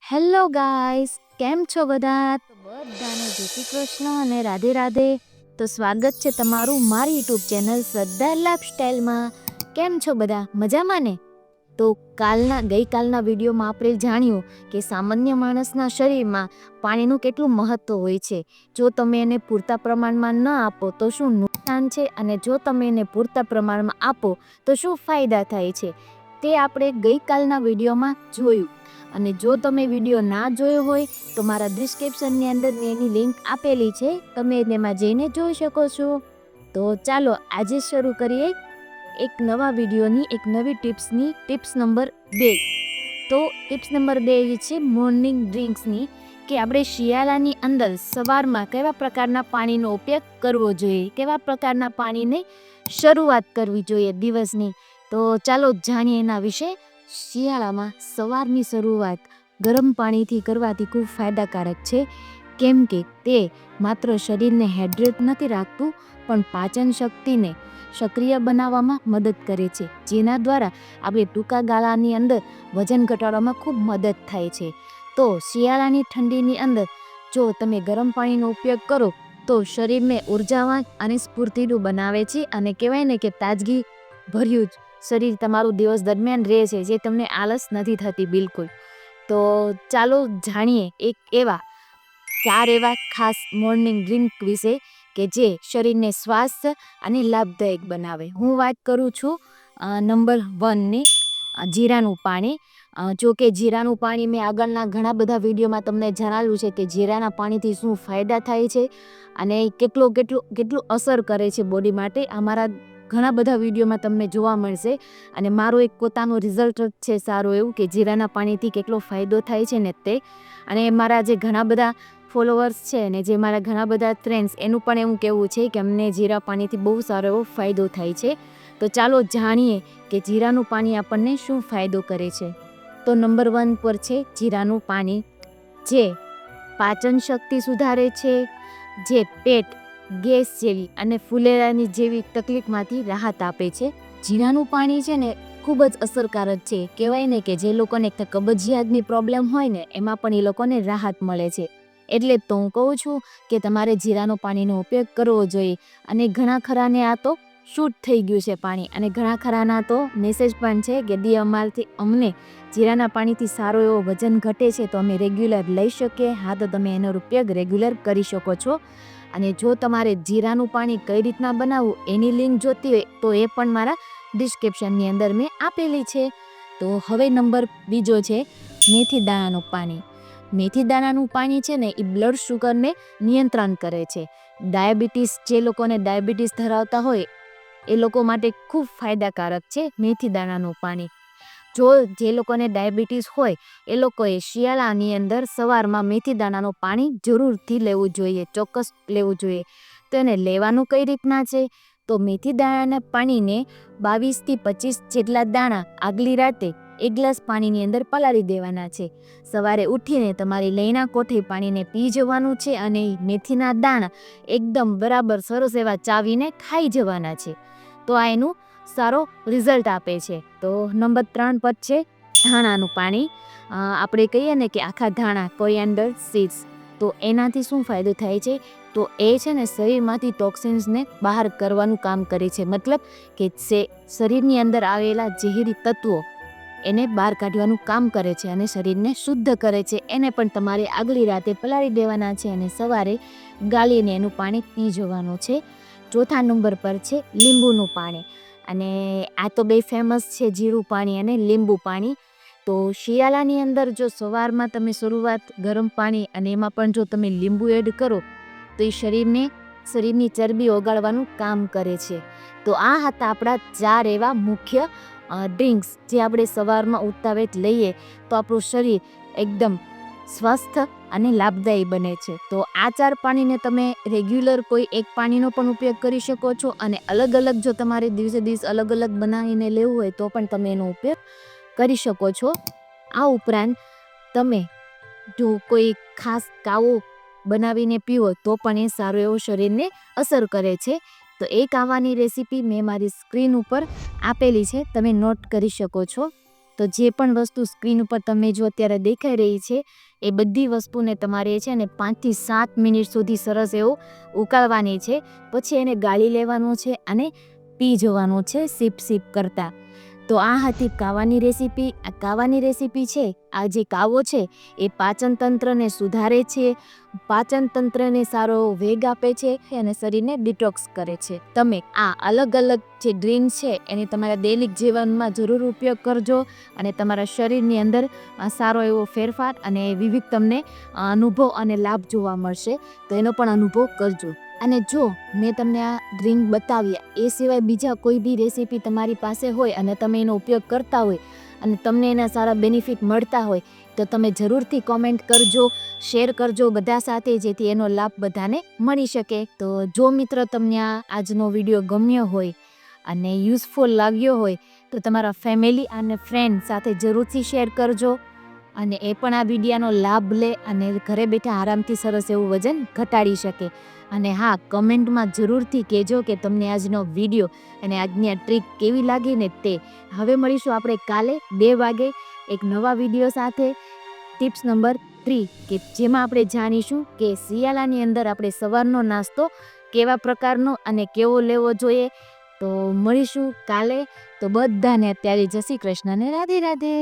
Hello guys, કેમ છો બધા? તો બધાને જય શ્રી કૃષ્ણ અને રાધે રાધે. તો સ્વાગત છે તમારું મારી યુટ્યુબ ચેનલ સરદાર લાઈફસ્ટાઈલમાં. કેમ છો બધા? મજામાં ને? તો ગઈકાલના વિડીયોમાં આપણે જાણ્યું કે સામાન્ય માણસના શરીરમાં પાણીનું કેટલું મહત્ત્વ હોય છે. જો તમે એને પૂરતા પ્રમાણમાં ન આપો તો શું નુકસાન છે, અને જો તમે એને પૂરતા પ્રમાણમાં આપો તો શું ફાયદા થાય છે, તે આપણે ગઈકાલના વિડીયોમાં જોયું. અને જો તમે વિડીયો ના જોયો હોય તો મારા ડિસ્ક્રિપ્શનની અંદર એની લિંક આપેલી છે, તમે તેમાં જઈને જોઈ શકો છો. તો ચાલો આજે શરૂ કરીએ એક નવા વિડીયોની, એક નવી ટિપ્સ નંબર 2. તો ટિપ્સ નંબર 2 છે મોર્નિંગ ડ્રિંક્સની, કે આપણે શિયાળાની અંદર સવારમાં કેવા પ્રકારના પાણીનો ઉપયોગ કરવો જોઈએ, કેવા પ્રકારના પાણીને શરૂઆત કરવી જોઈએ દિવસની. તો ચાલો જાણીએ એના વિશે. શિયાળામાં સવારની શરૂઆત ગરમ પાણીથી કરવાથી ખૂબ ફાયદાકારક છે, કેમ કે તે માત્ર શરીરને હાઇડ્રેટ નથી રાખતું, પણ પાચન શક્તિને સક્રિય બનાવવામાં મદદ કરે છે, જેના દ્વારા આપણે ટૂંકા ગાળાની અંદર વજન ઘટાડવામાં ખૂબ મદદ થાય છે. તો શિયાળાની ઠંડીની અંદર જો તમે ગરમ પાણીનો ઉપયોગ કરો તો શરીરને ઉર્જાવાન અને સ્ફૂર્તિલું બનાવે છે, અને કહેવાય ને કે તાજગી ભર્યું શરીર તમારું દિવસ દરમિયાન રહે છે, જે તમને આળસ નથી થતી બિલકુલ. તો ચાલો જાણીએ એવા 4 ખાસ મોર્નિંગ ડ્રિંક વિશે કે જે શરીરને સ્વાસ્થ્ય અને લાભદાયક બનાવે. હું વાત કરું છું નંબર 1ની, જીરાનું પાણી. જો કે જીરાનું પાણી મેં આગળના ઘણા બધા વિડીયોમાં તમને જણાવ્યું છે કે જીરાના પાણીથી શું ફાયદા થાય છે અને કેટલું અસર કરે છે બોડી માટે. અમારા ઘણા બધા વિડીયોમાં તમને જોવા મળશે, અને મારો એક પોતાનો રિઝલ્ટ છે સારો એવું, કે જીરાના પાણીથી કેટલો ફાયદો થાય છે ને તે. અને મારા જે ઘણા બધા ફોલોવર્સ છે ને જે મારા ઘણા બધા ફ્રેન્ડ્સ, એનું પણ એવું કહેવું છે કે અમને જીરા પાણીથી બહુ સારો એવો ફાયદો થાય છે. તો ચાલો જાણીએ કે જીરાનું પાણી આપણને શું ફાયદો કરે છે. તો નંબર 1 પર છે જીરાનું પાણી, જે પાચન શક્તિ સુધારે છે, જે પેટ, ગેસ જેવી અને ફૂલેરાની જેવી તકલીફમાંથી રાહત આપે છે. જીરાનું પાણી છે ને ખૂબ જ અસરકારક છે, કહેવાય ને કે જે લોકોને કબજિયાતની પ્રોબ્લેમ હોય ને એમાં પણ એ લોકોને રાહત મળે છે. એટલે તો હું કહું છું કે તમારે જીરાનો પાણીનો ઉપયોગ કરવો જોઈએ. અને ઘણા ખરાને આ તો શૂટ થઈ ગયું છે પાણી, અને ઘણા ખરાના તો મેસેજ પણ છે કે અમને જીરાના પાણીથી સારો એવો વજન ઘટે છે, તો અમે રેગ્યુલર લઈ શકીએ. હા, તો તમે એનો ઉપયોગ રેગ્યુલર કરી શકો છો. અને જો તમારે જીરાનું પાણી કઈ રીતના બનાવવું એની લિંક જોતી હોય તો એ પણ મારા ડિસ્ક્રિપ્શનની અંદર મેં આપેલી છે. તો હવે નંબર 2 છે મેથી દાણાનું પાણી. મેથી દાણાનું પાણી છે ને એ બ્લડ શુગરને નિયંત્રણ કરે છે. જે લોકોને ડાયાબિટીસ ધરાવતા હોય એ લોકો માટે ખૂબ ફાયદાકારક છે મેથી દાણાનું પાણી. જો જે લોકોને ડાયાબિટીસ હોય એ લોકોએ શિયાળાની અંદર સવારમાં મેથી દાણાનું પાણી જરૂરથી લેવું જોઈએ, ચોક્કસ લેવું જોઈએ. તો એને લેવાનું કઈ રીતના છે? તો મેથી દાણાના પાણીને 22થી 25 જેટલા દાણા આગલી રાતે 1 ગ્લાસ પાણીની અંદર પલાળી દેવાના છે. સવારે ઉઠીને તમારી લઈના કોઠે પાણીને પી જવાનું છે, અને મેથીના દાણા એકદમ બરાબર સરસ એવા ચાવીને ખાઈ જવાના છે. તો આ એનું સારો રિઝલ્ટ આપે છે. તો નંબર 3 પર છે ધાણાનું પાણી. આપણે કહીએ ને કે આખા ધાણા, કોરિએન્ડર સીડ્સ, તો એનાથી શું ફાયદો થાય છે? તો એ છે ને શરીરમાંથી ટોક્સિન્સને બહાર કરવાનું કામ કરે છે. મતલબ કે શરીરની અંદર આવેલા ઝેરી તત્વો એને બહાર કાઢવાનું કામ કરે છે અને શરીરને શુદ્ધ કરે છે. એને પણ તમારે આગલી રાતે પલાળી દેવાના છે અને સવારે ગાળીને એનું પાણી પી જવાનું છે. ચોથા નંબર પર છે લીંબુનું પાણી. અને આ તો બે ફેમસ છે, જીરું પાણી અને લીંબુ પાણી. તો શિયાળાની અંદર જો સવારમાં તમે શરૂઆત ગરમ પાણી અને એમાં પણ જો તમે લીંબુ એડ કરો તો એ શરીરની ચરબી ઓગાળવાનું કામ કરે છે. તો આ હતા આપણા 4 એવા મુખ્ય ડ્રિંક્સ, જે આપણે સવારમાં ઉઠતા વેત લઈએ તો આપણું શરીર એકદમ સ્વસ્થ અને લાભદાયી બને છે. તો આ 4 પાણીને તમે રેગ્યુલર કોઈ એક પાણીનો પણ ઉપયોગ કરી શકો છો, અને અલગ અલગ જો તમારે દિવસે અલગ અલગ બનાવીને લેવું હોય તો પણ તમે એનો ઉપયોગ કરી શકો છો. આ ઉપરાંત તમે જો કોઈ ખાસ કાવો બનાવીને પીવો તો પણ એ સારો એવો શરીરને અસર કરે છે. તો એ કાવાની રેસીપી મેં મારી સ્ક્રીન ઉપર આપેલી છે, તમે નોટ કરી શકો છો. તો જે પણ વસ્તુ સ્ક્રીન ઉપર તમે જો અત્યારે દેખાઈ રહી છે એ બધી વસ્તુને તમારે છે ને 5 થી 7 મિનિટ સુધી સરસ એવું ઉકાળવાની છે. પછી એને ગાળી લેવાનું છે અને પી જવાનું છે સીપ સીપ કરતાં. તો આ હતી કાવાની રેસીપી. આ કાવાની રેસીપી છે, આ જે કાવો છે એ પાચન તંત્રને સુધારે છે, પાચન તંત્રને સારો વેગ આપે છે અને શરીરને ડિટોક્સ કરે છે. તમે આ અલગ અલગ જે ડ્રિંક છે એની તમારા દૈનિક જીવનમાં જરૂર ઉપયોગ કરજો અને તમારા શરીરની અંદર સારો એવો ફેરફાર અને વિવિધ તમને અનુભવ અને લાભ જોવા મળશે. તો એનો પણ અનુભવ કરજો. અને જો મેં તમને આ ડ્રિંક બતાવ્યા એ સિવાય બીજા કોઈ બી રેસીપી તમારી પાસે હોય અને તમે એનો ઉપયોગ કરતા હોય અને તમને એના સારા બેનિફિટ મળતા હોય તો તમે જરૂરથી કોમેન્ટ કરજો, શેર કરજો બધા સાથે, જેથી એનો લાભ બધાને મળી શકે. તો જો મિત્રો તમને આજનો વિડીયો ગમ્યો હોય અને યુઝફુલ લાગ્યો હોય તો તમારા ફેમિલી અને ફ્રેન્ડ સાથે જરૂરથી શેર કરજો અને એ પણ આ વિડીયોનો લાભ લે અને ઘરે બેઠા આરામથી સરસ એવું વજન ઘટાડી શકે. અને હા, કમેન્ટમાં જરૂરથી કહેજો કે તમને આજનો વિડીયો અને આજની આ ટ્રીક કેવી લાગી ને તે. હવે મળીશું આપણે કાલે 2 વાગે એક નવા વિડીયો સાથે. ટિપ્સ નંબર 3 કે જેમાં આપણે જાણીશું કે શિયાળાની અંદર આપણે સવારનો નાસ્તો કેવા પ્રકારનો અને કેવો લેવો જોઈએ. તો મળીશું કાલે. તો બધાને અત્યારે જય શ્રી કૃષ્ણ ને રાધે રાધે.